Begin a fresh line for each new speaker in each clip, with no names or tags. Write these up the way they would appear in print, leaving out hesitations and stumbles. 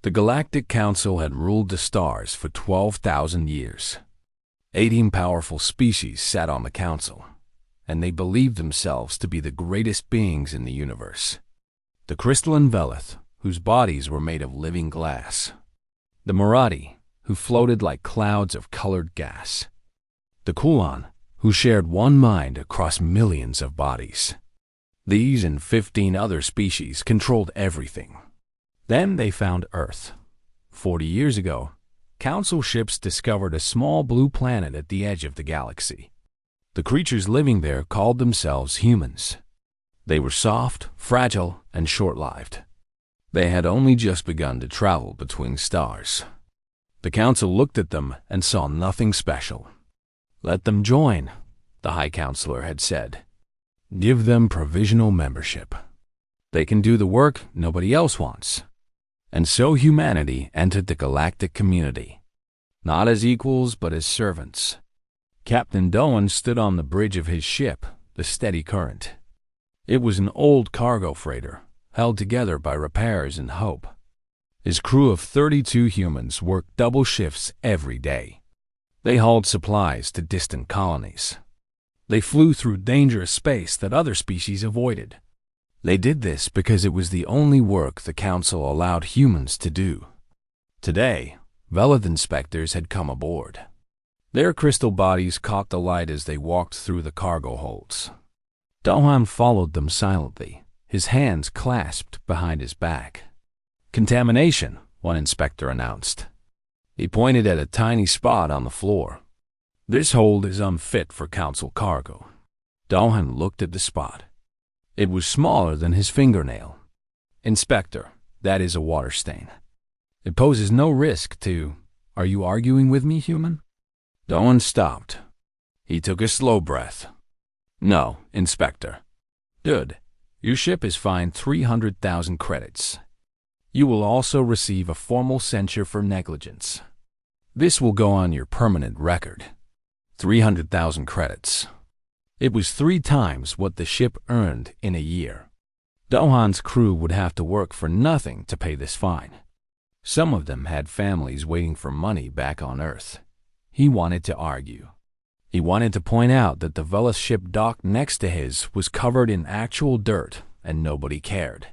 The Galactic Council had ruled the stars for 12,000 years. 18 powerful species sat on the council, and they believed themselves to be the greatest beings in the universe. The crystalline Velith, whose bodies were made of living glass. The Marathi, who floated like clouds of colored gas. The Kulan, who shared one mind across millions of bodies. These and 15 other species controlled everything. Then they found Earth. 40 years ago, Council ships discovered a small blue planet at the edge of the galaxy. The creatures living there called themselves humans. They were soft, fragile, and short-lived. They had only just begun to travel between stars. The Council looked at them and saw nothing special. "Let them join," the High Counselor had said. "Give them provisional membership. They can do the work nobody else wants." And so humanity entered the galactic community, not as equals but as servants. Captain Doan stood on the bridge of his ship, the Steady Current. It was an old cargo freighter, held together by repairs and hope. His crew of 32 humans worked double shifts every day. They hauled supplies to distant colonies. They flew through dangerous space that other species avoided. They did this because it was the only work the Council allowed humans to do. Today, Velith inspectors had come aboard. Their crystal bodies caught the light as they walked through the cargo holds. Dohan followed them silently, his hands clasped behind his back. "Contamination," one inspector announced. He pointed at a tiny spot on the floor. "This hold is unfit for Council cargo." Dohan looked at the spot. It was smaller than his fingernail. "Inspector, that is a water stain. It poses no risk to— Are you arguing with me, human?" Doan stopped. He took a slow breath. "No, Inspector." "Good. Your ship is fined 300,000 credits. You will also receive a formal censure for negligence. This will go on your permanent record. 300,000 credits. It was 3 times what the ship earned in a year. Dohan's crew would have to work for nothing to pay this fine. Some of them had families waiting for money back on Earth. He wanted to argue. He wanted to point out that the Velith ship docked next to his was covered in actual dirt and nobody cared.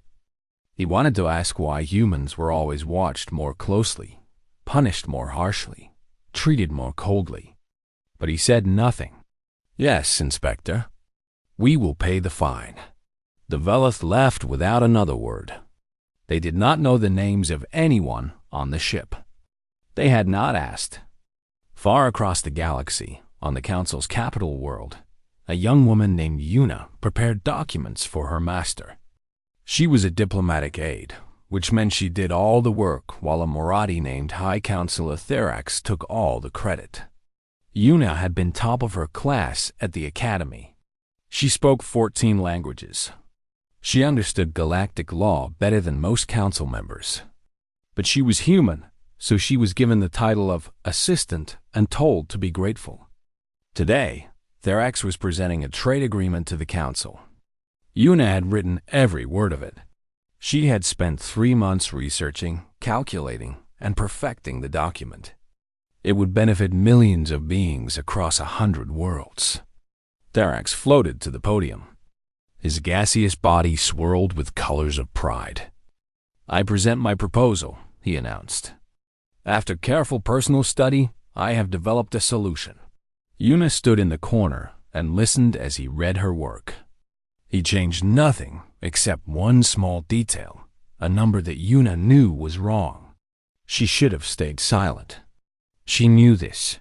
He wanted to ask why humans were always watched more closely, punished more harshly, treated more coldly. But he said nothing. "Yes, Inspector. We will pay the fine." The Velith left without another word. They did not know the names of anyone on the ship. They had not asked. Far across the galaxy, on the Council's capital world, a young woman named Yuna prepared documents for her master. She was a diplomatic aide, which meant she did all the work while a Marathi named High Counselor Therax took all the credit. Yuna had been top of her class at the academy. She spoke 14 languages. She understood galactic law better than most council members. But she was human, so she was given the title of assistant and told to be grateful. Today, Therax was presenting a trade agreement to the council. Yuna had written every word of it. She had spent 3 months researching, calculating, and perfecting the document. It would benefit millions of beings across 100 worlds. Therax floated to the podium. His gaseous body swirled with colors of pride. "I present my proposal," he announced. "After careful personal study, I have developed a solution." Yuna stood in the corner and listened as he read her work. He changed nothing except one small detail, a number that Yuna knew was wrong. She should have stayed silent. She knew this,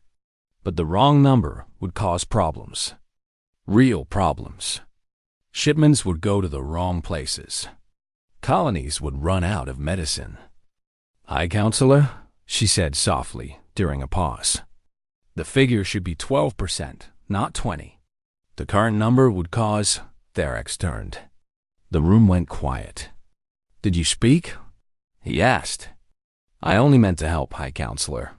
but the wrong number would cause problems. Real problems. Shipments would go to the wrong places. Colonies would run out of medicine. "High Counselor," she said softly during a pause. "The figure should be 12%, not 20. The current number would cause—" Therax turned. The room went quiet. "Did you speak?" he asked. "I only meant to help, High Counselor."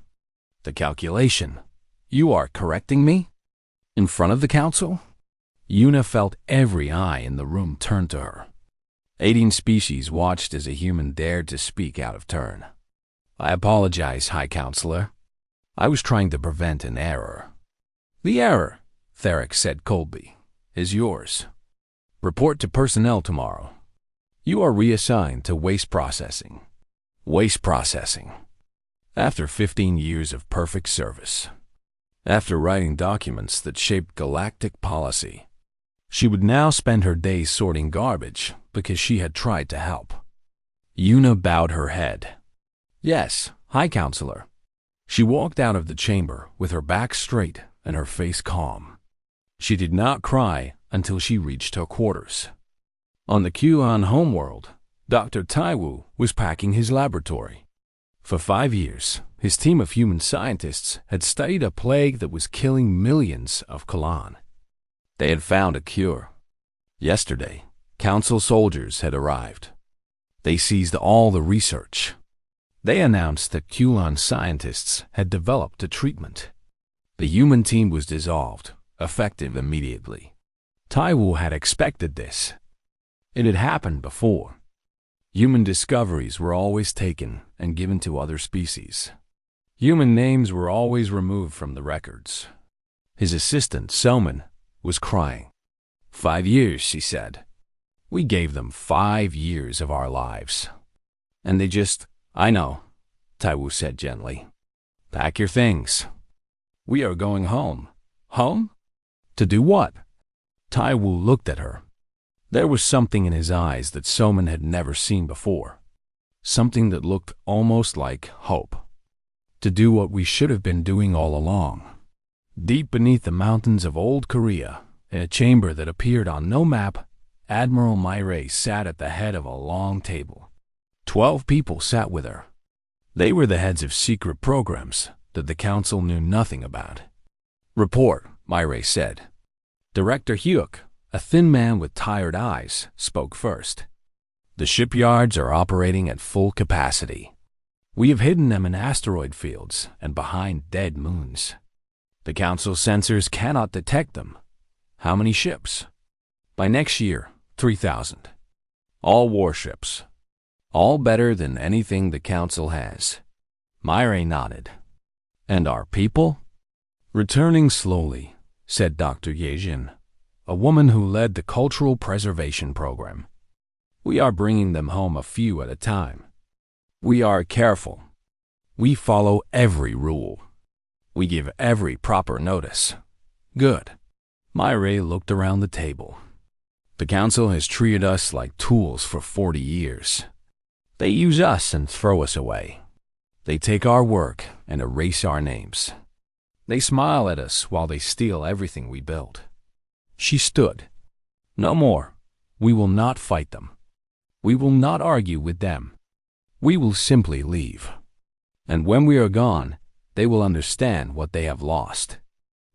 "The calculation. You are correcting me? In front of the council?" Yuna felt every eye in the room turn to her. 18 species watched as a human dared to speak out of turn. I apologize, High Counselor. I was trying to prevent an error. The error, Theric said coldly, is yours. Report to personnel tomorrow. You are reassigned to waste processing. Waste processing. After 15 years of perfect service. After writing documents that shaped galactic policy. She would now spend her days sorting garbage because she had tried to help. Yuna bowed her head. Yes, High Counselor. She walked out of the chamber with her back straight and her face calm. She did not cry until she reached her quarters. On the Kuan homeworld, Dr. Taiwu was packing his laboratory. For 5 years, his team of human scientists had studied a plague that was killing millions of Kalan. They had found a cure. Yesterday, Council soldiers had arrived. They seized all the research. They announced that Kulan scientists had developed a treatment. The human team was dissolved, effective immediately. Taiwu had expected this. It had happened before. Human discoveries were always taken and given to other species. Human names were always removed from the records. His assistant, Soman, was crying. 5 years, she said. We gave them 5 years of our lives. And they just, I know, Taiwu said gently. Pack your things. We are going home. Home? To do what? Taiwu looked at her. There was something in his eyes that Soman had never seen before. Something that looked almost like hope. To do what we should have been doing all along. Deep beneath the mountains of old Korea, in a chamber that appeared on no map, Admiral Myray sat at the head of a long table. 12 people sat with her. They were the heads of secret programs that the Council knew nothing about. Report, Myray said. Director Hyuk, a thin man with tired eyes, spoke first. The shipyards are operating at full capacity. We have hidden them in asteroid fields and behind dead moons. The Council sensors cannot detect them. How many ships? By next year, 3,000. All warships. All better than anything the Council has. Myray nodded. And our people? Returning slowly, said Dr. Yejin, a woman who led the Cultural Preservation Program. We are bringing them home a few at a time. We are careful. We follow every rule. We give every proper notice. Good. Myray looked around the table. The Council has treated us like tools for 40 years. They use us and throw us away. They take our work and erase our names. They smile at us while they steal everything we built. She stood. No more. We will not fight them. We will not argue with them. We will simply leave. And when we are gone, they will understand what they have lost.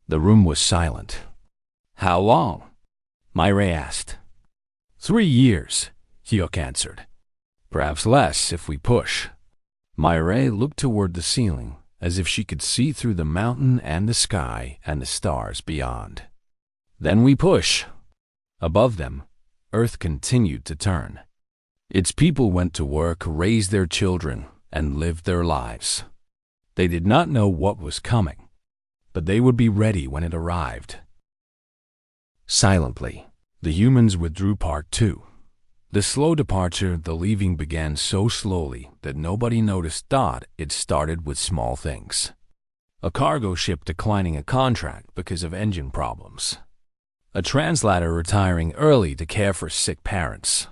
The room was silent. How long? Myray asked. 3 years, Hyuk answered. Perhaps less if we push. Myray looked toward the ceiling as if she could see through the mountain and the sky and the stars beyond. Then we push. Above them, Earth continued to turn. Its people went to work, raised their children, and lived their lives. They did not know what was coming, but they would be ready when it arrived. Silently, the humans withdrew Part 2. The slow departure, the leaving began so slowly that nobody noticed it started with small things. A cargo ship declining a contract because of engine problems. A translator retiring early to care for sick parents.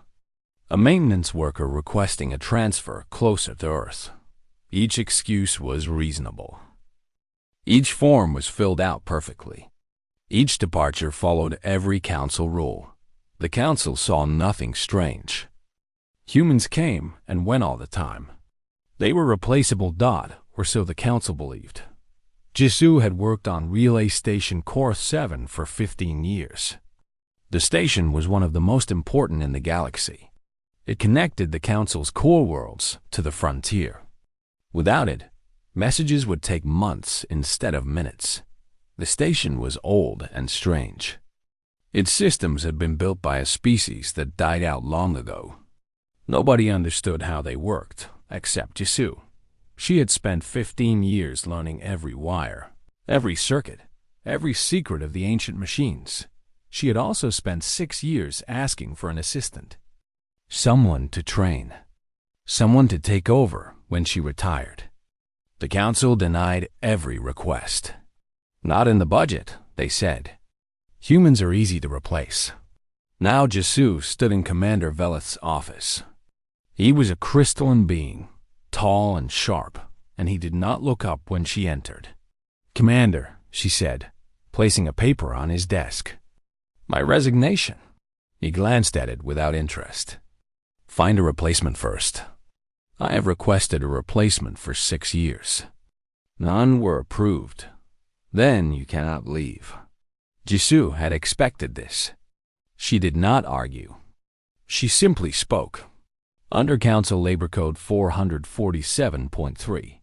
A maintenance worker requesting a transfer closer to Earth. Each excuse was reasonable. Each form was filled out perfectly. Each departure followed every Council rule. The Council saw nothing strange. Humans came and went all the time. They were replaceable, or so the Council believed. Jisoo had worked on Relay Station Core 7 for 15 years. The station was one of the most important in the galaxy. It connected the Council's core worlds to the frontier. Without it, messages would take months instead of minutes. The station was old and strange. Its systems had been built by a species that died out long ago. Nobody understood how they worked, except Jisoo. She had spent 15 years learning every wire, every circuit, every secret of the ancient machines. She had also spent 6 years asking for an assistant. Someone to train. Someone to take over when she retired. The council denied every request. Not in the budget, they said. Humans are easy to replace. Now Jisoo stood in Commander Veleth's office. He was a crystalline being, tall and sharp, and he did not look up when she entered. "Commander," she said, placing a paper on his desk. "My resignation." He glanced at it without interest. "Find a replacement first. I have requested a replacement for 6 years. None were approved. Then you cannot leave." Jisoo had expected this. She did not argue. She simply spoke. Under Council Labor Code 447.3,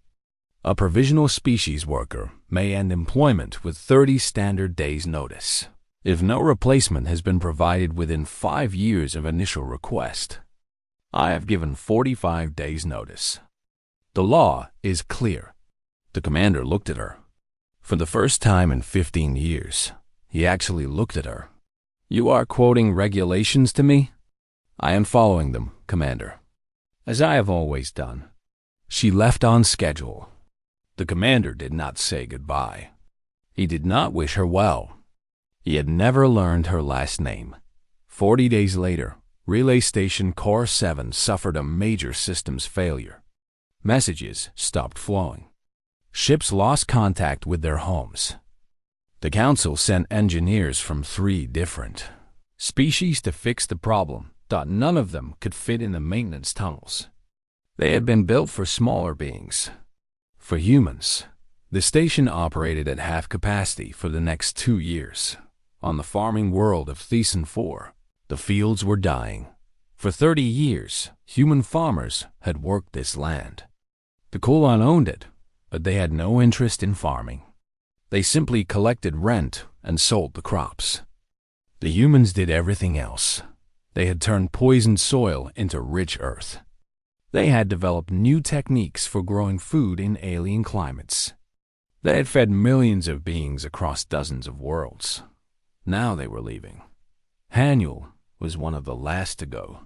a provisional species worker may end employment with 30 standard days' notice if no replacement has been provided within 5 years of initial request. I have given 45 days' notice. The law is clear. The commander looked at her. For the first time in 15 years, he actually looked at her. "You are quoting regulations to me?" "I am following them, Commander, as I have always done." She left on schedule. The commander did not say goodbye. He did not wish her well. He had never learned her last name. 40 days later, Relay Station Core 7 suffered a major systems failure. Messages stopped flowing. Ships lost contact with their homes. The council sent engineers from 3 different species to fix the problem. None of them could fit in the maintenance tunnels. They had been built for smaller beings. For humans, the station operated at half capacity for the next 2 years. On the farming world of Thesan 4, the fields were dying. For 30 years, human farmers had worked this land. The Kulon owned it, but they had no interest in farming. They simply collected rent and sold the crops. The humans did everything else. They had turned poisoned soil into rich earth. They had developed new techniques for growing food in alien climates. They had fed millions of beings across dozens of worlds. Now they were leaving. Haniel was one of the last to go.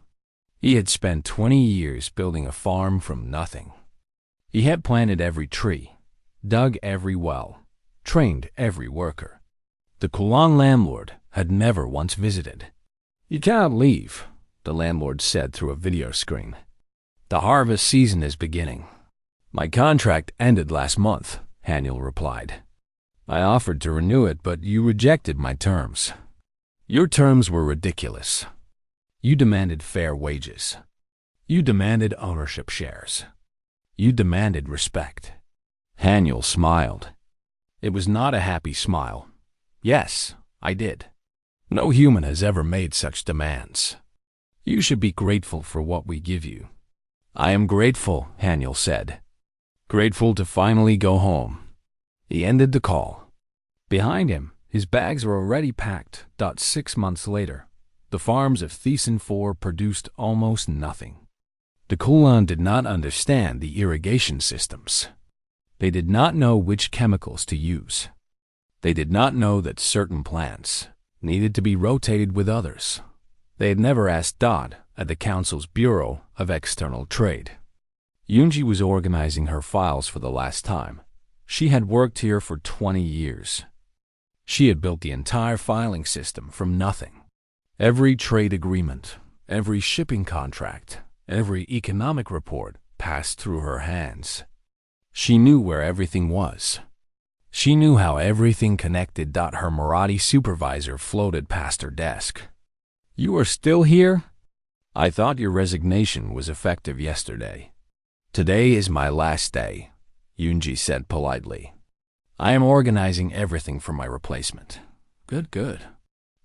He had spent 20 years building a farm from nothing. He had planted every tree, dug every well, trained every worker. The Kulon landlord had never once visited. "You cannot leave," the landlord said through a video screen. "The harvest season is beginning." "My contract ended last month," Haniel replied. "I offered to renew it, but you rejected my terms. Your terms were ridiculous. You demanded fair wages. You demanded ownership shares. You demanded respect." Haniel smiled. It was not a happy smile. "Yes, I did. No human has ever made such demands. You should be grateful for what we give you." "I am grateful," Haniel said. "Grateful to finally go home." He ended the call. Behind him, his bags were already packed. 6 months later, the farms of Thesan 4 produced almost nothing. The Kulon did not understand the irrigation systems. They did not know which chemicals to use. They did not know that certain plants needed to be rotated with others. They had never asked Dot at the Council's Bureau of External Trade. Yoonji was organizing her files for the last time. She had worked here for 20 years. She had built the entire filing system from nothing. Every trade agreement, every shipping contract, every economic report passed through her hands. She knew where everything was. She knew how everything connected. Her Marathi supervisor floated past her desk. "You are still here? I thought your resignation was effective yesterday." "Today is my last day," Yoonji said politely. "I am organizing everything for my replacement." Good.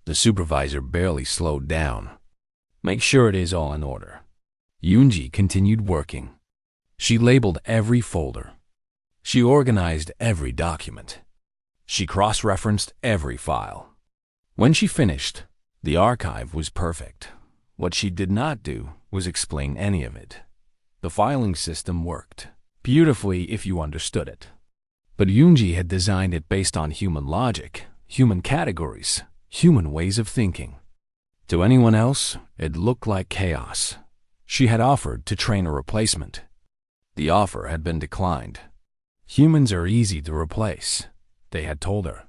The supervisor barely slowed down. "Make sure it is all in order." Yoonji continued working. She labeled every folder. She organized every document. She cross-referenced every file. When she finished, the archive was perfect. What she did not do was explain any of it. The filing system worked. beautifully if you understood it. But Yunji had designed it based on human logic, human categories, human ways of thinking. To anyone else, it looked like chaos. She had offered to train a replacement. The offer had been declined. Humans are easy to replace, they had told her.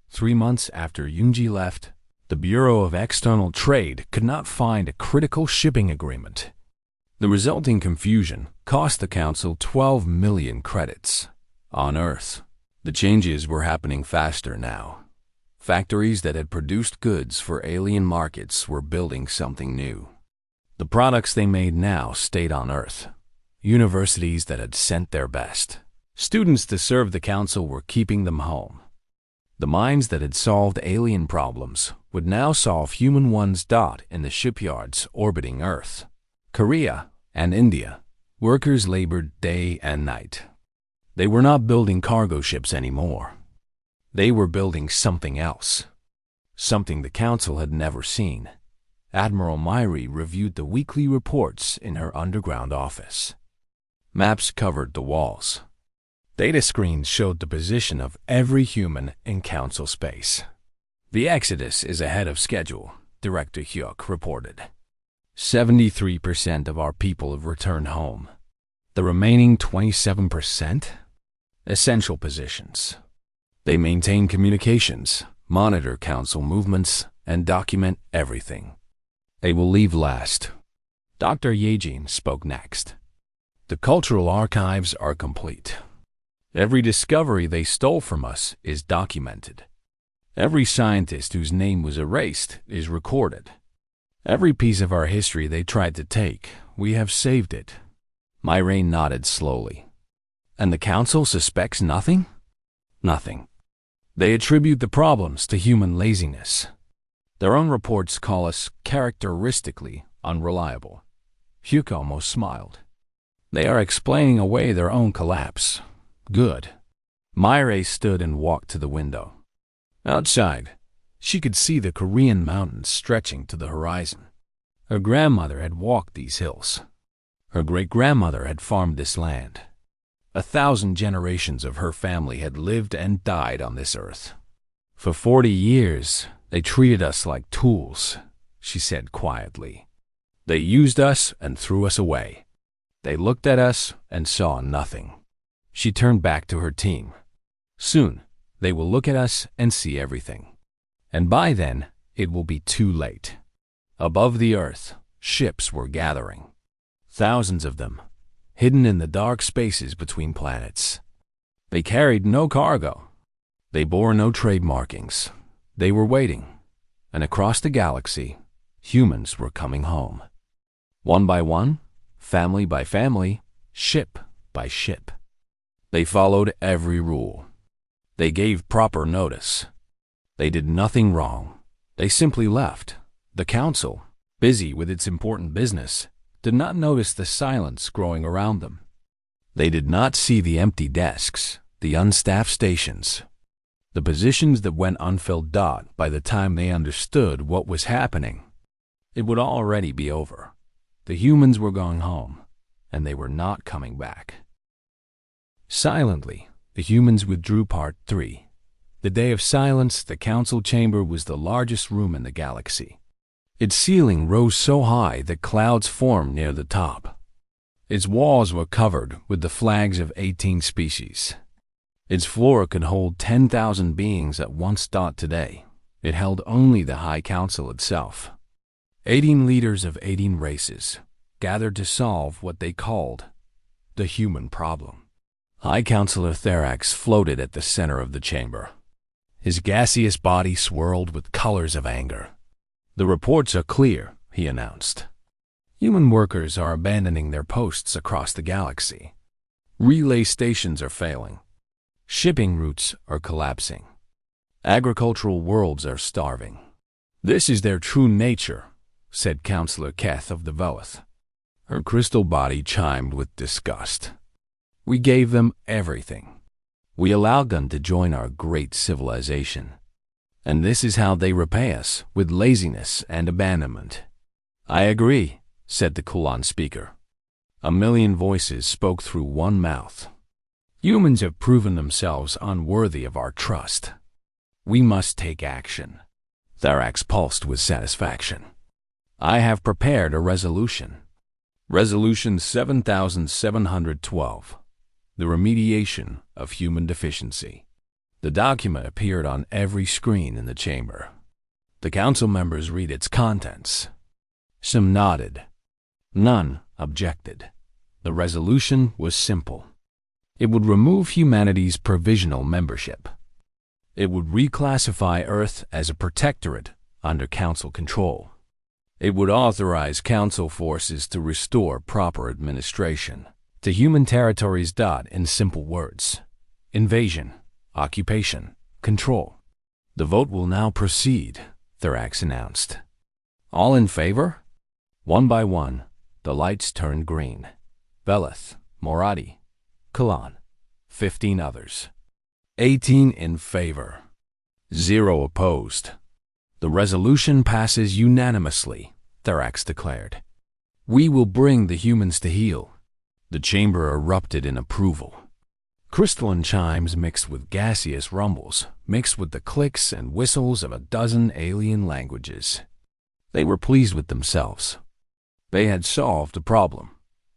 3 months after Yunji left, the Bureau of External Trade could not find a critical shipping agreement. The resulting confusion cost the Council 12 million credits. On Earth, the changes were happening faster now. Factories that had produced goods for alien markets were building something new. The products they made now stayed on Earth. Universities that had sent their best. Students to serve the Council were keeping them home. The minds that had solved alien problems would now solve human ones. In the shipyards orbiting Earth, Korea, and India, workers labored day and night. They were not building cargo ships anymore. They were building something else. Something the Council had never seen. Admiral Myri reviewed the weekly reports in her underground office. Maps covered the walls. Data screens showed the position of every human in Council space. The Exodus is ahead of schedule, Director Hyuk reported. 73% of our people have returned home. The remaining 27%? Essential positions. They maintain communications, monitor Council movements, and document everything. They will leave last. Dr. Yejin spoke next. The cultural archives are complete. Every discovery they stole from us is documented. Every scientist whose name was erased is recorded. Every piece of our history they tried to take, we have saved it. Myrain nodded slowly. And the Council suspects nothing? Nothing. They attribute the problems to human laziness. Their own reports call us characteristically unreliable. Hyuk almost smiled. They are explaining away their own collapse. Good. Myrae stood and walked to the window. Outside, she could see the Korean mountains stretching to the horizon. Her grandmother had walked these hills. Her great-grandmother had farmed this land. 1,000 generations of her family had lived and died on this earth. For 40 years, they treated us like tools, she said quietly. They used us and threw us away. They looked at us and saw nothing. She turned back to her team. Soon, they will look at us and see everything. And by then, it will be too late. Above the earth, ships were gathering. Thousands of them, hidden in the dark spaces between planets. They carried no cargo. They bore no trade markings. They were waiting. And across the galaxy, humans were coming home. One by one, family by family, ship by ship. They followed every rule. They gave proper notice. They did nothing wrong. They simply left. The Council, busy with its important business, did not notice the silence growing around them. They did not see the empty desks, the unstaffed stations, the positions that went unfilled. By the time they understood what was happening, it would already be over. The humans were going home, and they were not coming back. Silently, the humans withdrew. Part 3. The day of silence, the Council chamber was the largest room in the galaxy. Its ceiling rose so high that clouds formed near the top. Its walls were covered with the flags of 18 species. Its floor could hold 10,000 beings at once. Today, it held only the High Council itself. 18 leaders of 18 races gathered to solve what they called the human problem. High Councilor Therax floated at the center of the chamber. His gaseous body swirled with colors of anger. The reports are clear, he announced. Human workers are abandoning their posts across the galaxy. Relay stations are failing. Shipping routes are collapsing. Agricultural worlds are starving. This is their true nature, said Councillor Keth of the Voeth. Her crystal body chimed with disgust. We gave them everything. We allowed them to join our great civilization. And this is how they repay us, with laziness and abandonment. I agree, said the Kulan speaker. A million voices spoke through one mouth. Humans have proven themselves unworthy of our trust. We must take action. Thorax pulsed with satisfaction. I have prepared a resolution. Resolution 7712. The remediation of human deficiency. The document appeared on every screen in the chamber. The council members read its contents. Some nodded. None objected. The resolution was simple. It would remove humanity's provisional membership. It would reclassify Earth as a protectorate under council control. It would authorize council forces to restore proper administration to human territories. In simple words: invasion, occupation, control. The vote will now proceed, Thorax announced. All in favor? One by one, the lights turned green. Velith, Moradi, Kalan, 15 others. 18 in favor. 0 opposed. The resolution passes unanimously, Thorax declared. We will bring the humans to heel. The chamber erupted in approval. Crystalline chimes mixed with gaseous rumbles, mixed with the clicks and whistles of a dozen alien languages. They were pleased with themselves. They had solved a problem.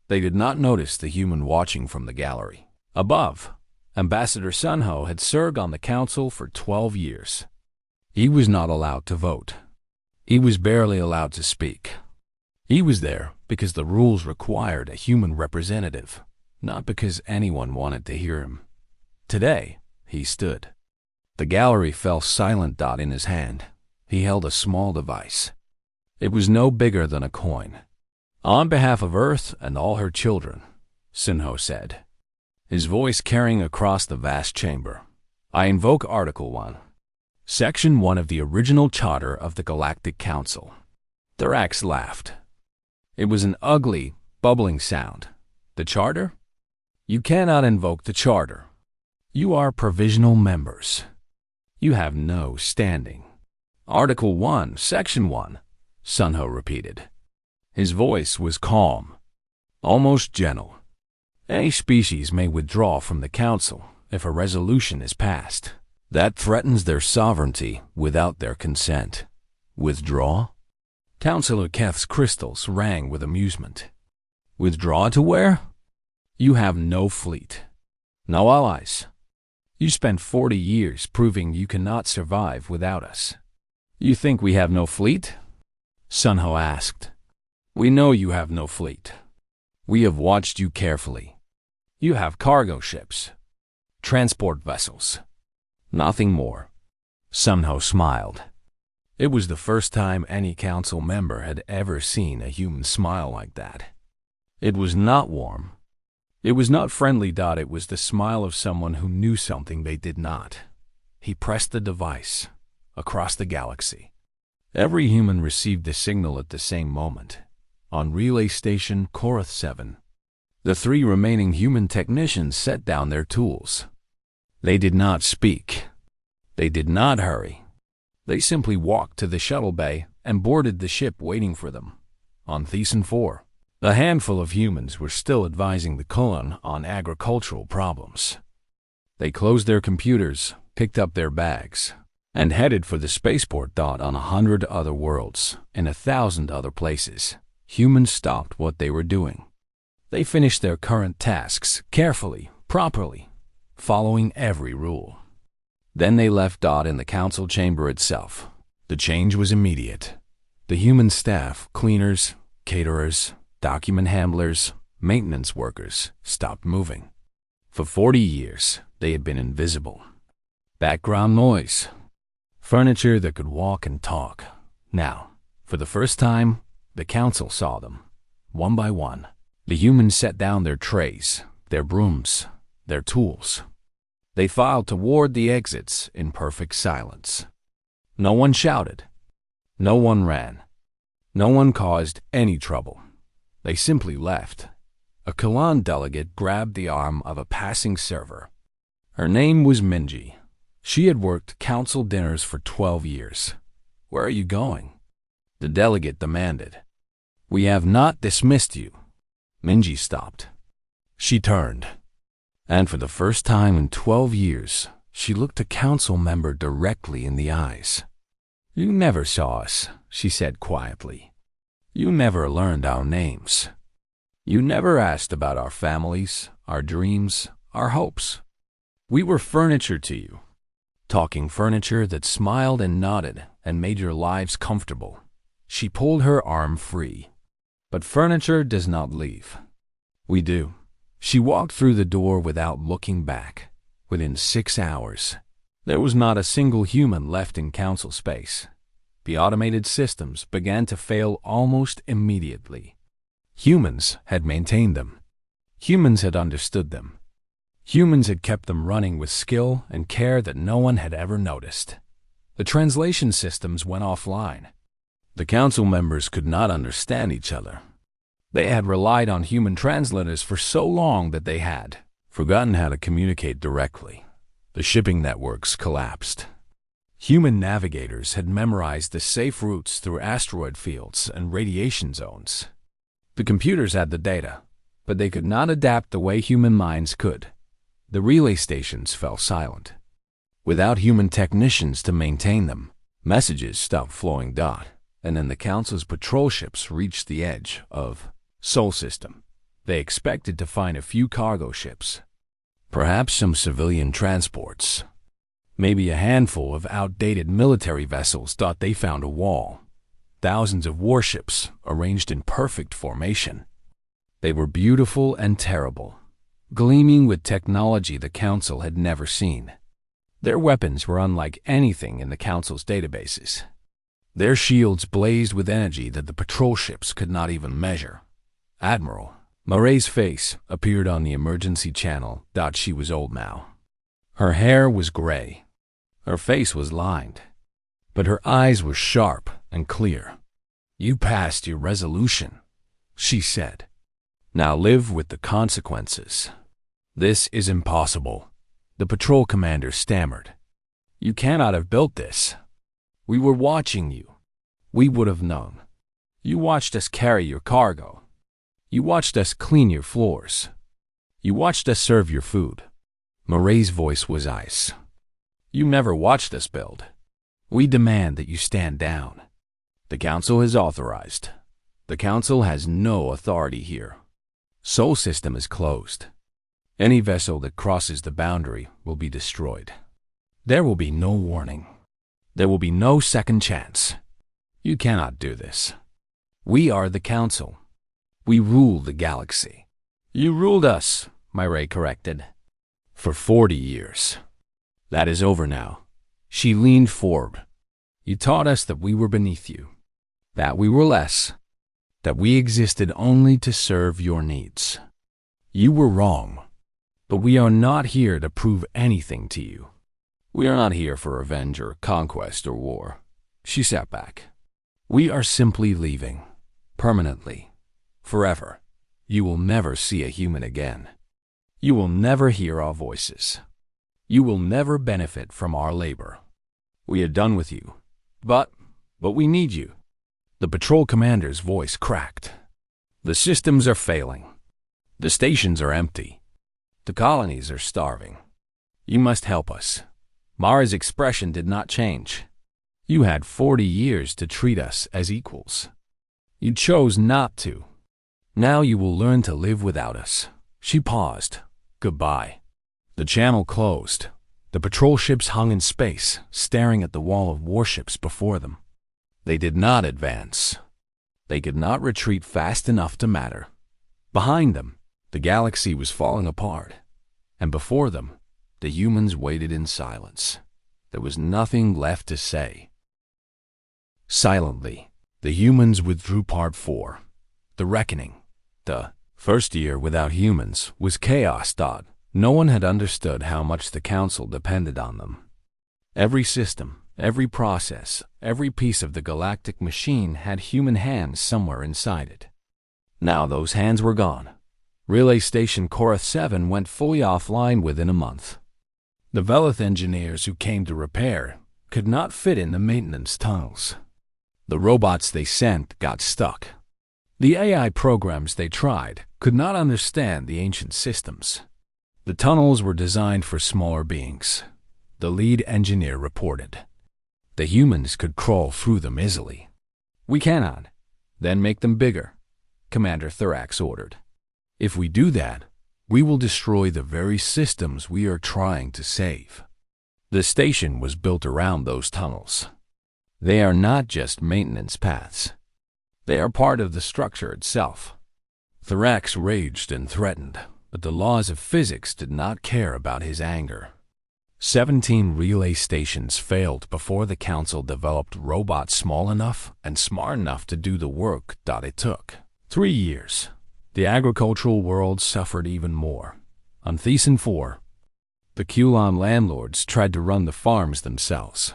They did not notice the human watching from the gallery. Above, Ambassador Sunho had served on the council for 12 years. He was not allowed to vote. He was barely allowed to speak. He was there because the rules required a human representative, not because anyone wanted to hear him. Today, he stood. The gallery fell silent. In his hand, he held a small device. It was no bigger than a coin. On behalf of Earth and all her children, Sunho said, his voice carrying across the vast chamber, I invoke Article 1, Section 1 of the original Charter of the Galactic Council. Thorax laughed. It was an ugly, bubbling sound. The Charter? You cannot invoke the Charter. You are provisional members. You have no standing. Article 1, Section 1, Sunho repeated. His voice was calm, almost gentle. Any species may withdraw from the council if a resolution is passed that threatens their sovereignty without their consent. Withdraw? Councillor Keth's crystals rang with amusement. Withdraw to where? You have no fleet, no allies. You spent 40 years proving you cannot survive without us. You think we have no fleet? Sunho asked. We know you have no fleet. We have watched you carefully. You have cargo ships, transport vessels. Nothing more. Sunho smiled. It was the first time any council member had ever seen a human smile like that. It was not warm. It was not friendly. It was the smile of someone who knew something they did not. He pressed the device across the galaxy. Every human received the signal at the same moment. On Relay Station Korath 7, the 3 remaining human technicians set down their tools. They did not speak. They did not hurry. They simply walked to the shuttle bay and boarded the ship waiting for them. On Thesan 4, a handful of humans were still advising the Kulan on agricultural problems. They closed their computers, picked up their bags, and headed for the spaceport. On 100 other worlds, in 1,000 other places, humans stopped what they were doing. They finished their current tasks carefully, properly, following every rule. Then they left. In the council chamber itself, the change was immediate. The human staff, cleaners, caterers, document handlers, maintenance workers, stopped moving. For 40 years, they had been invisible. Background noise. Furniture that could walk and talk. Now, for the first time, the council saw them, one by one. The humans set down their trays, their brooms, their tools. They filed toward the exits in perfect silence. No one shouted. No one ran. No one caused any trouble. They simply left. A Kalan delegate grabbed the arm of a passing server. Her name was Minji. She had worked council dinners for 12 years. Where are you going? The delegate demanded. We have not dismissed you. Minji stopped. She turned, and for the first time in 12 years, she looked a council member directly in the eyes. "You never saw us," she said quietly. "You never learned our names. You never asked about our families, our dreams, our hopes. We were furniture to you. Talking furniture that smiled and nodded and made your lives comfortable." She pulled her arm free. "But furniture does not leave. We do." She walked through the door without looking back. Within 6 hours, there was not a single human left in council space. The automated systems began to fail almost immediately. Humans had maintained them. Humans had understood them. Humans had kept them running with skill and care that no one had ever noticed. The translation systems went offline. The council members could not understand each other. They had relied on human translators for so long that they had forgotten how to communicate directly. The shipping networks collapsed. Human navigators had memorized the safe routes through asteroid fields and radiation zones. The computers had the data, but they could not adapt the way human minds could. The relay stations fell silent. Without human technicians to maintain them, messages stopped flowing. And then the council's patrol ships reached the edge of Sol System. They expected to find a few cargo ships, perhaps some civilian transports. Maybe a handful of outdated military vessels. They found a wall. Thousands of warships arranged in perfect formation. They were beautiful and terrible, gleaming with technology the council had never seen. Their weapons were unlike anything in the council's databases. Their shields blazed with energy that the patrol ships could not even measure. Admiral Murray's face appeared on the emergency channel. She was old now. Her hair was gray. Her face was lined, but her eyes were sharp and clear. "You passed your resolution," she said. "Now live with the consequences." "This is impossible," the patrol commander stammered. "You cannot have built this. We were watching you. We would have known. You watched us carry your cargo. You watched us clean your floors. You watched us serve your food." Murray's voice was ice. "You never watched us build. We demand that you stand down. The council has authorized. The council has no authority here. Sol System is closed. Any vessel that crosses the boundary will be destroyed. There will be no warning. There will be no second chance. You cannot do this. We are the council. We rule the galaxy." "You ruled us," Murray corrected. "For 40 years. That is over now." She leaned forward. "You taught us that we were beneath you, that we were less, that we existed only to serve your needs. You were wrong, but we are not here to prove anything to you. We are not here for revenge or conquest or war." She sat back. "We are simply leaving, permanently, forever. You will never see a human again. You will never hear our voices. You will never benefit from our labor. We are done with you, but we need you." The patrol commander's voice cracked. "The systems are failing. The stations are empty. The colonies are starving. You must help us." Mara's expression did not change. "You had 40 years to treat us as equals. You chose not to. Now you will learn to live without us." She paused. "Goodbye." The channel closed. The patrol ships hung in space, staring at the wall of warships before them. They did not advance. They could not retreat fast enough to matter. Behind them, the galaxy was falling apart, and before them, the humans waited in silence. There was nothing left to say. Silently, the humans withdrew. Part 4. The Reckoning. The first year without humans was chaos. No one had understood how much the council depended on them. Every system, every process, every piece of the galactic machine had human hands somewhere inside it. Now those hands were gone. Relay Station Korath 7 went fully offline within a month. The Velith engineers who came to repair could not fit in the maintenance tunnels. The robots they sent got stuck. The AI programs they tried could not understand the ancient systems. The tunnels were designed for smaller beings, the lead engineer reported. The humans could crawl through them easily. We cannot. Then make them bigger, Commander Thorax ordered. If we do that, we will destroy the very systems we are trying to save. The station was built around those tunnels. They are not just maintenance paths. They are part of the structure itself. Thorax raged and threatened, but the laws of physics did not care about his anger. 17 relay stations failed before the Council developed robots small enough and smart enough to do the work that it took. 3 years. The agricultural world suffered even more. On Thesan 4, the Kulon landlords tried to run the farms themselves.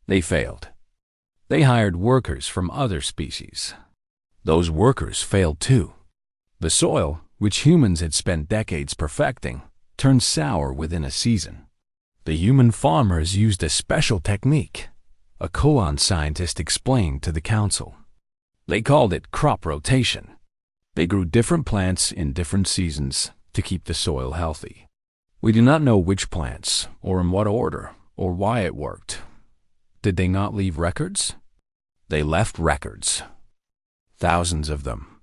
They failed. They hired workers from other species. Those workers failed too. The soil, which humans had spent decades perfecting, turned sour within a season. The human farmers used a special technique, a Kulon scientist explained to the Council. They called it crop rotation. They grew different plants in different seasons to keep the soil healthy. We do not know which plants, or in what order, or why it worked. Did they not leave records? They left records. Thousands of them.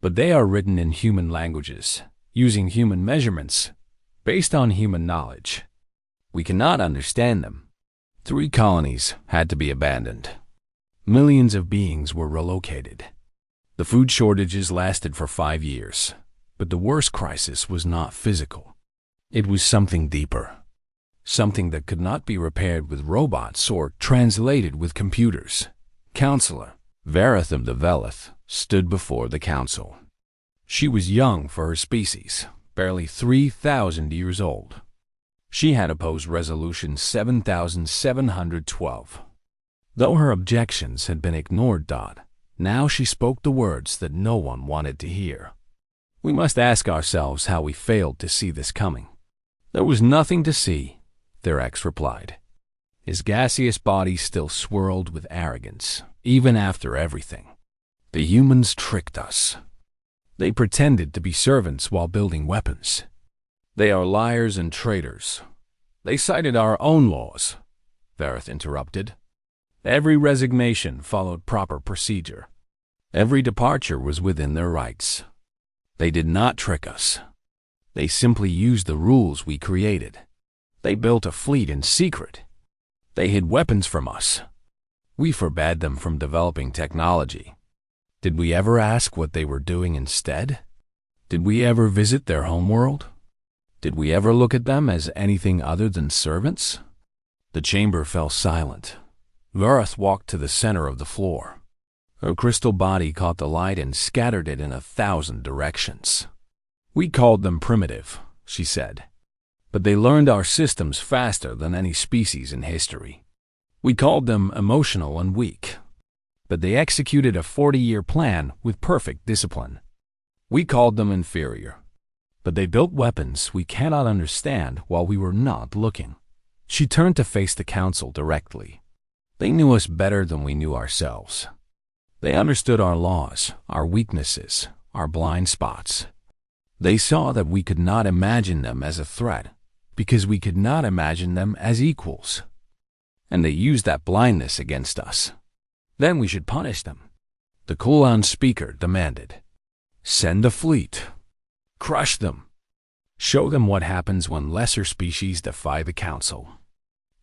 But they are written in human languages, using human measurements, based on human knowledge. We cannot understand them. 3 colonies had to be abandoned. Millions of beings were relocated. The food shortages lasted for 5 years, but the worst crisis was not physical. It was something deeper. Something that could not be repaired with robots or translated with computers. Counselor Veratham the Velith stood before the Council. She was young for her species, barely 3,000 years old. She had opposed Resolution 7712. Though her objections had been ignored, now she spoke the words that no one wanted to hear. We must ask ourselves how we failed to see this coming. There was nothing to see, Thorax replied. His gaseous body still swirled with arrogance, even after everything. The humans tricked us. They pretended to be servants while building weapons. They are liars and traitors. They cited our own laws, Vareth interrupted. Every resignation followed proper procedure. Every departure was within their rights. They did not trick us. They simply used the rules we created. They built a fleet in secret. They hid weapons from us. We forbade them from developing technology. Did we ever ask what they were doing instead? Did we ever visit their homeworld? Did we ever look at them as anything other than servants? The chamber fell silent. Vareth walked to the center of the floor. Her crystal body caught the light and scattered it in 1,000 directions. We called them primitive, she said. But they learned our systems faster than any species in history. We called them emotional and weak. But they executed a 40-year plan with perfect discipline. We called them inferior. But they built weapons we cannot understand while we were not looking. She turned to face the Council directly. They knew us better than we knew ourselves. They understood our laws, our weaknesses, our blind spots. They saw that we could not imagine them as a threat because we could not imagine them as equals. And they used that blindness against us. Then we should punish them. The Kulon speaker demanded. Send a fleet. Crush them. Show them what happens when lesser species defy the Council.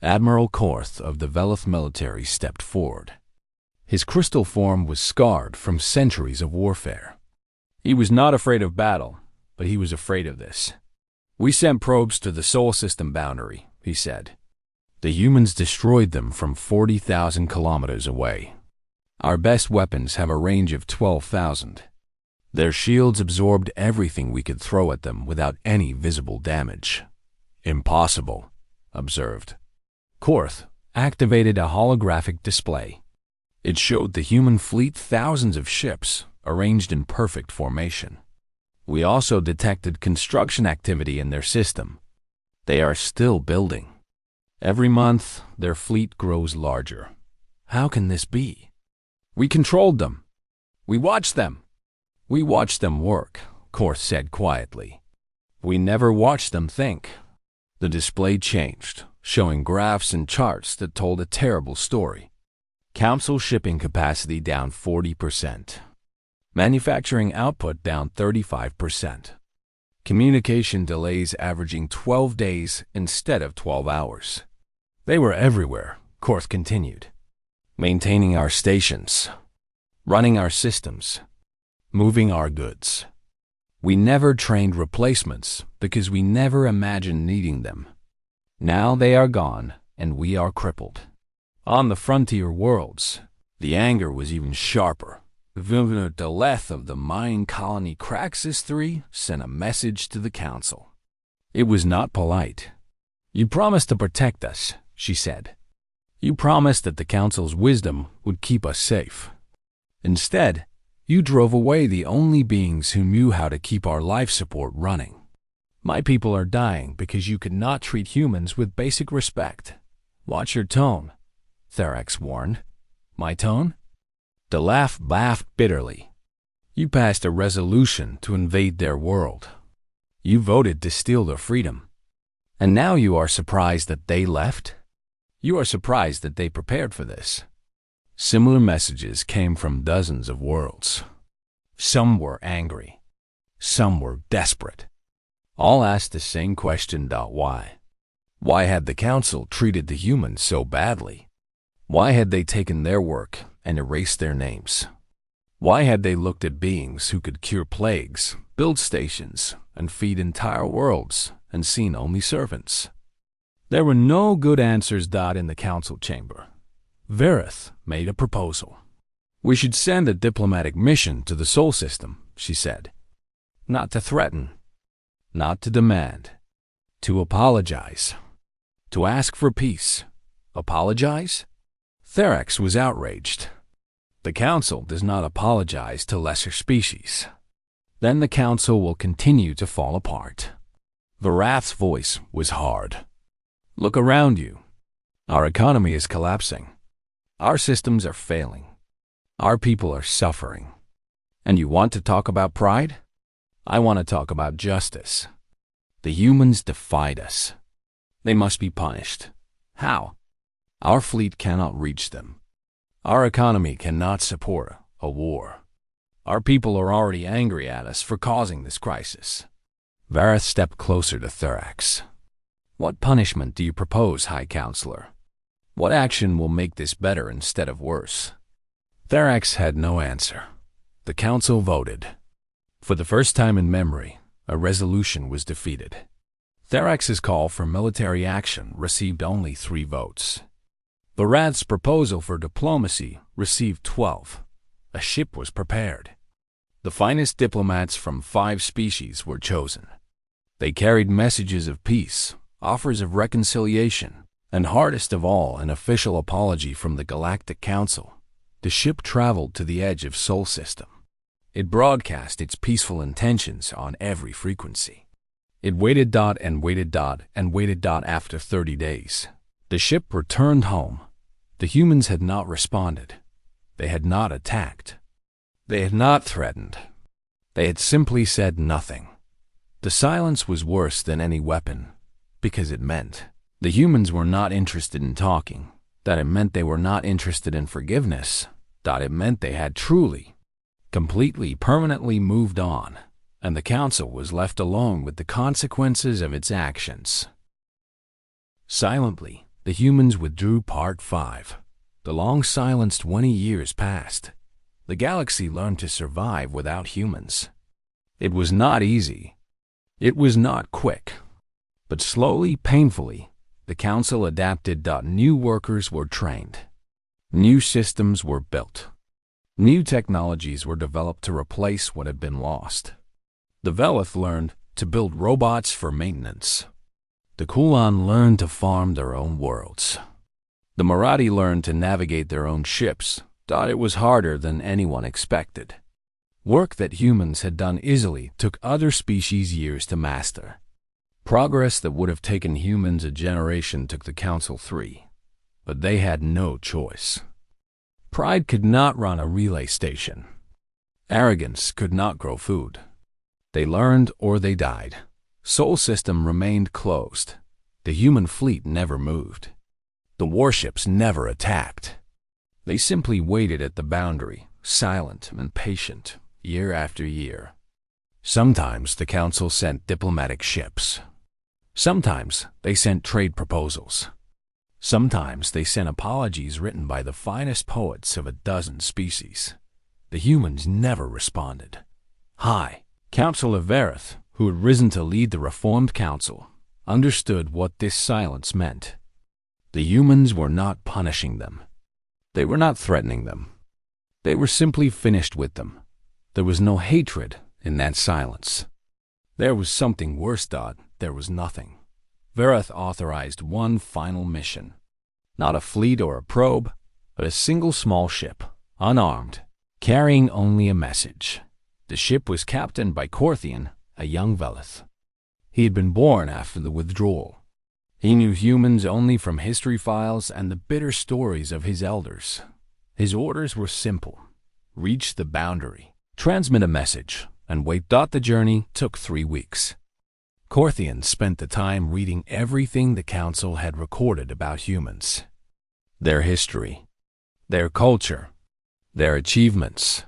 Admiral Korth of the Velith military stepped forward. His crystal form was scarred from centuries of warfare. He was not afraid of battle, but he was afraid of this. We sent probes to the Sol system boundary, he said. The humans destroyed them from 40,000 kilometers away. Our best weapons have a range of 12,000. Their shields absorbed everything we could throw at them without any visible damage. Impossible, observed. Korth activated a holographic display. It showed the human fleet thousands of ships arranged in perfect formation. We also detected construction activity in their system. They are still building. Every month, their fleet grows larger. How can this be? We controlled them. We watched them. We watch them work, Korth said quietly. We never watch them think. The display changed, showing graphs and charts that told a terrible story. Council shipping capacity down 40%. Manufacturing output down 35%. Communication delays averaging 12 days instead of 12 hours. They were everywhere, Korth continued. Maintaining our stations, running our systems, moving our goods. We never trained replacements because we never imagined needing them. Now they are gone and we are crippled. On the frontier worlds, the anger was even sharper. The Deleth of the Mayan colony Craxus III sent a message to the council. It was not polite. You promised to protect us, she said. You promised that the council's wisdom would keep us safe. Instead, you drove away the only beings who knew how to keep our life support running. My people are dying because you could not treat humans with basic respect. Watch your tone, Therax warned. My tone? Delaf laughed bitterly. You passed a resolution to invade their world. You voted to steal their freedom. And now you are surprised that they left? You are surprised that they prepared for this. Similar messages came from dozens of worlds. Some were angry. Some were desperate. All asked the same question. Why? Why had the council treated the humans so badly? Why had they taken their work and erased their names? Why had they looked at beings who could cure plagues, build stations, and feed entire worlds and seen only servants? There were no good answers. In the council chamber, Verith made a proposal. We should send a diplomatic mission to the Sol system, she said. Not to threaten, not to demand, to apologize, to ask for peace. Apologize? Therax was outraged. The council does not apologize to lesser species. Then the council will continue to fall apart. Varath's voice was hard. Look around you. Our economy is collapsing. Our systems are failing. Our people are suffering. And you want to talk about pride? I want to talk about justice. The humans defied us. They must be punished. How? Our fleet cannot reach them. Our economy cannot support a war. Our people are already angry at us for causing this crisis. Vareth stepped closer to Therax. What punishment do you propose, High Counselor? What action will make this better instead of worse? Therax had no answer. The council voted. For the first time in memory, a resolution was defeated. Therax's call for military action received only 3 votes. Varath's proposal for diplomacy received 12. A ship was prepared. The finest diplomats from 5 species were chosen. They carried messages of peace, offers of reconciliation, and hardest of all, an official apology from the Galactic Council. The ship traveled to the edge of Sol System. It broadcast its peaceful intentions on every frequency. It waited and waited and waited after 30 days. The ship returned home. The humans had not responded. They had not attacked. They had not threatened. They had simply said nothing. The silence was worse than any weapon, because it meant the humans were not interested in talking, that it meant they were not interested in forgiveness, that it meant they had truly, completely, permanently moved on, and the council was left alone with the consequences of its actions. Silently, the humans withdrew. Part 5. The long silence. 20 years passed. The galaxy learned to survive without humans. It was not easy. It was not quick. But slowly, painfully, the council adapted. New workers were trained. New systems were built. New technologies were developed to replace what had been lost. The Veleth learned to build robots for maintenance. The Kulan learned to farm their own worlds. The Marathi learned to navigate their own ships. It was harder than anyone expected. Work that humans had done easily took other species years to master. Progress that would have taken humans a generation took the Council 3, but they had no choice. Pride could not run a relay station. Arrogance could not grow food. They learned or they died. Sol system remained closed. The human fleet never moved. The warships never attacked. They simply waited at the boundary, silent and patient, year after year. Sometimes the Council sent diplomatic ships. Sometimes they sent trade proposals. Sometimes they sent apologies written by the finest poets of a dozen species. The humans never responded. Hi, Council of Vareth, who had risen to lead the Reformed Council, understood what this silence meant. The humans were not punishing them. They were not threatening them. They were simply finished with them. There was no hatred in that silence. There was something worse, Dodd. There was nothing. Vareth authorized one final mission. Not a fleet or a probe, but a single small ship, unarmed, carrying only a message. The ship was captained by Corthian, a young Veleth. He had been born after the withdrawal. He knew humans only from history files and the bitter stories of his elders. His orders were simple. Reach the boundary, transmit a message, and wait. The journey took 3 weeks. Corthian spent the time reading everything the Council had recorded about humans. Their history, their culture, their achievements.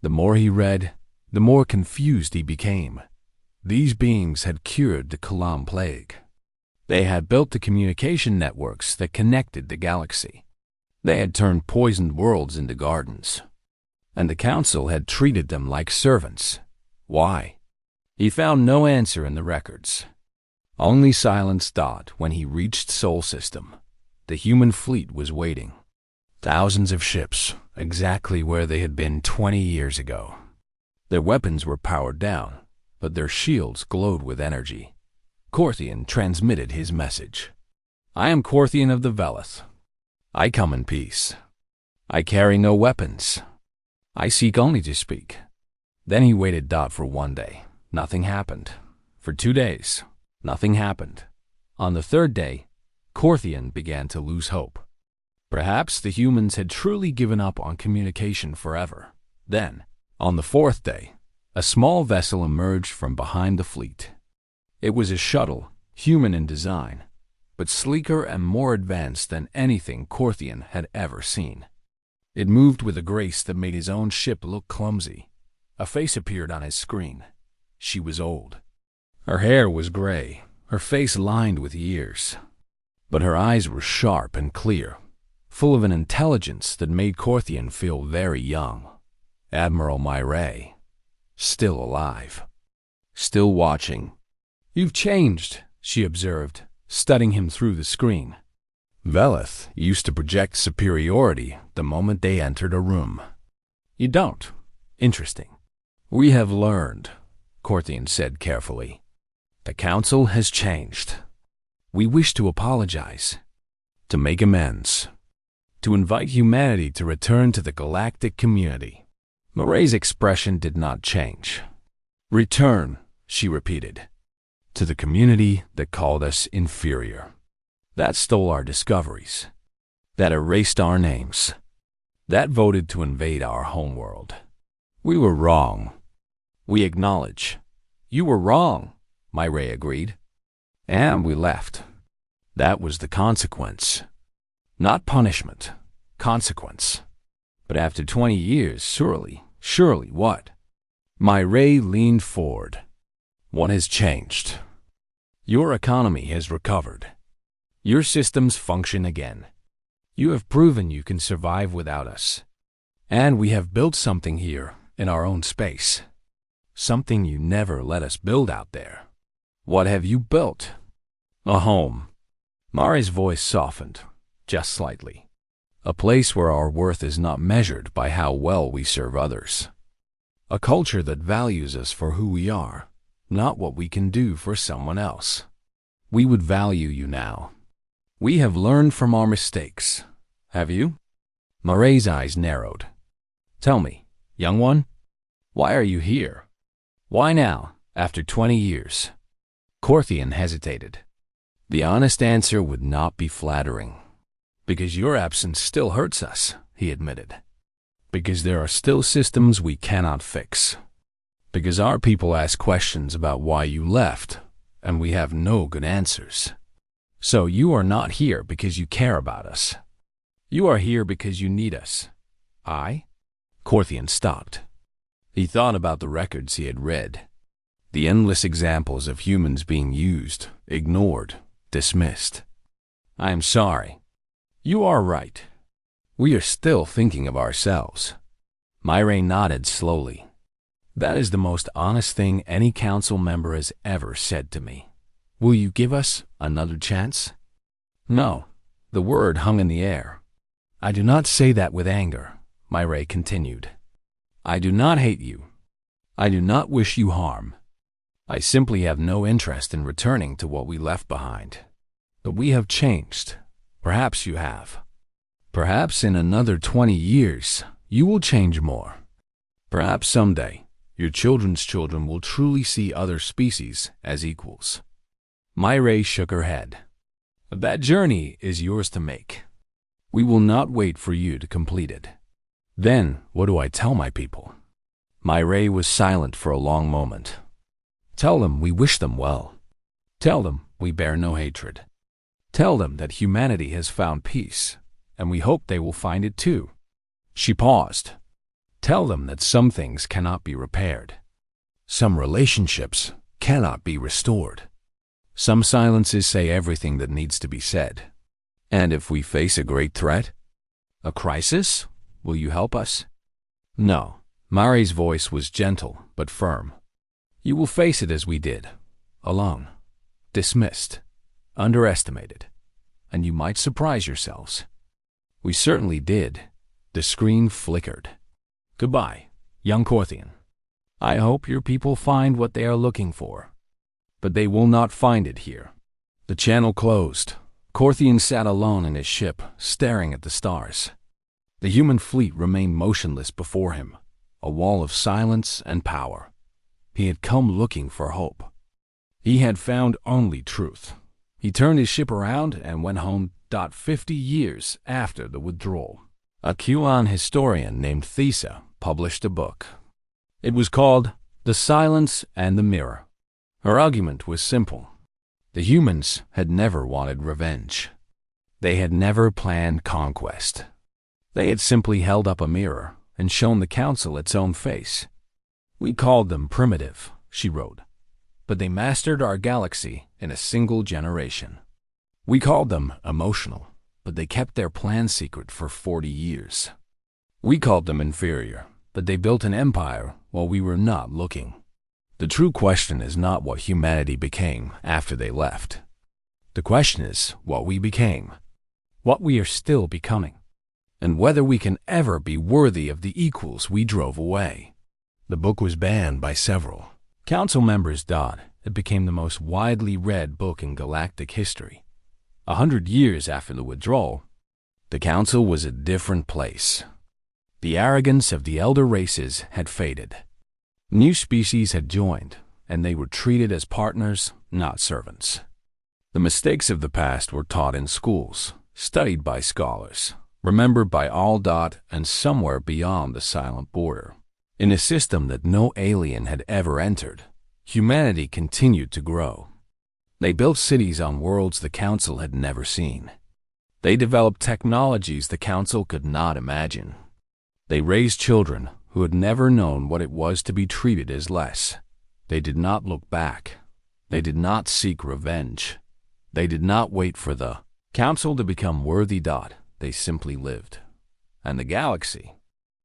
The more he read, the more confused he became. These beings had cured the Kalam plague. They had built the communication networks that connected the galaxy. They had turned poisoned worlds into gardens. And the Council had treated them like servants. Why? He found no answer in the records. Only silence. When he reached Sol System, the human fleet was waiting. Thousands of ships, exactly where they had been 20 years ago. Their weapons were powered down, but their shields glowed with energy. Corthian transmitted his message. I am Corthian of the Veleth. I come in peace. I carry no weapons. I seek only to speak. Then he waited. For 1 day. Nothing happened. For 2 days. Nothing happened. On the 3rd day, Corthian began to lose hope. Perhaps the humans had truly given up on communication forever. Then, on the 4th day, a small vessel emerged from behind the fleet. It was a shuttle, human in design, but sleeker and more advanced than anything Corthian had ever seen. It moved with a grace that made his own ship look clumsy. A face appeared on his screen. She was old. Her hair was gray, her face lined with years. But her eyes were sharp and clear, full of an intelligence that made Corthian feel very young. Admiral Myray, still alive, still watching. You've changed, she observed, studying him through the screen. Veleth used to project superiority the moment they entered a room. You don't. Interesting. We have learned, Corthian said carefully. The Council has changed. We wish to apologize, to make amends, to invite humanity to return to the galactic community. Moray's expression did not change. Return, she repeated, to the community that called us inferior, that stole our discoveries, that erased our names, that voted to invade our homeworld. We were wrong. We acknowledge. You were wrong, Myray agreed. And we left. That was the consequence. Not punishment, consequence. But after 20 years, surely what? Myray leaned forward. What has changed? Your economy has recovered. Your systems function again. You have proven you can survive without us. And we have built something here in our own space. Something you never let us build out there. What have you built? A home. Mari's voice softened, just slightly. A place where our worth is not measured by how well we serve others. A culture that values us for who we are, not what we can do for someone else. We would value you now. We have learned from our mistakes. Have you? Maray's eyes narrowed. Tell me, young one, why are you here? Why now, after 20 years? Corthian hesitated. The honest answer would not be flattering. Because your absence still hurts us, he admitted. Because there are still systems we cannot fix. Because our people ask questions about why you left, and we have no good answers. So you are not here because you care about us. You are here because you need us. Corthian stopped. He thought about the records he had read. The endless examples of humans being used, ignored, dismissed. I am sorry. You are right. We are still thinking of ourselves. Myre nodded slowly. That is the most honest thing any council member has ever said to me. Will you give us another chance? No. The word hung in the air. I do not say that with anger, Myre continued. I do not hate you. I do not wish you harm. I simply have no interest in returning to what we left behind. But we have changed. Perhaps you have. Perhaps in another 20 years, you will change more. Perhaps someday, your children's children will truly see other species as equals. Myre shook her head. That journey is yours to make. We will not wait for you to complete it. Then, what do I tell my people? Myre was silent for a long moment. Tell them we wish them well. Tell them we bear no hatred. Tell them that humanity has found peace, and we hope they will find it too. She paused. Tell them that some things cannot be repaired. Some relationships cannot be restored. Some silences say everything that needs to be said. And if we face a great threat, a crisis, will you help us? No. Myre's voice was gentle but firm. You will face it as we did, alone, dismissed, underestimated, and you might surprise yourselves. We certainly did. The screen flickered. Goodbye, young Corthian. I hope your people find what they are looking for. But they will not find it here. The channel closed. Corthian sat alone in his ship, staring at the stars. The human fleet remained motionless before him, a wall of silence and power. He had come looking for hope. He had found only truth. He turned his ship around and went home. 50 years after the withdrawal, a QAnon historian named Thesa published a book. It was called The Silence and the Mirror. Her argument was simple. The humans had never wanted revenge. They had never planned conquest. They had simply held up a mirror and shown the council its own face. We called them primitive, she wrote, but they mastered our galaxy in a single generation. We called them emotional, but they kept their plan secret for 40 years. We called them inferior, but they built an empire while we were not looking. The true question is not what humanity became after they left. The question is what we became, what we are still becoming, and whether we can ever be worthy of the equals we drove away. The book was banned by several council members. It became the most widely read book in galactic history. 100 years after the withdrawal, the council was a different place. The arrogance of the elder races had faded. New species had joined, and they were treated as partners, not servants. The mistakes of the past were taught in schools, studied by scholars, remembered by all. And somewhere beyond the silent border, in a system that no alien had ever entered, humanity continued to grow. They built cities on worlds the Council had never seen. They developed technologies the Council could not imagine. They raised children who had never known what it was to be treated as less. They did not look back. They did not seek revenge. They did not wait for the Council to become worthy. They simply lived. And the galaxy,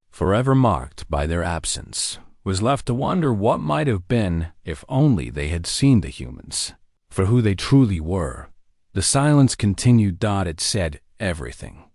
forever marked by their absence, was left to wonder what might have been if only they had seen the humans for who they truly were. The silence continued. It said everything.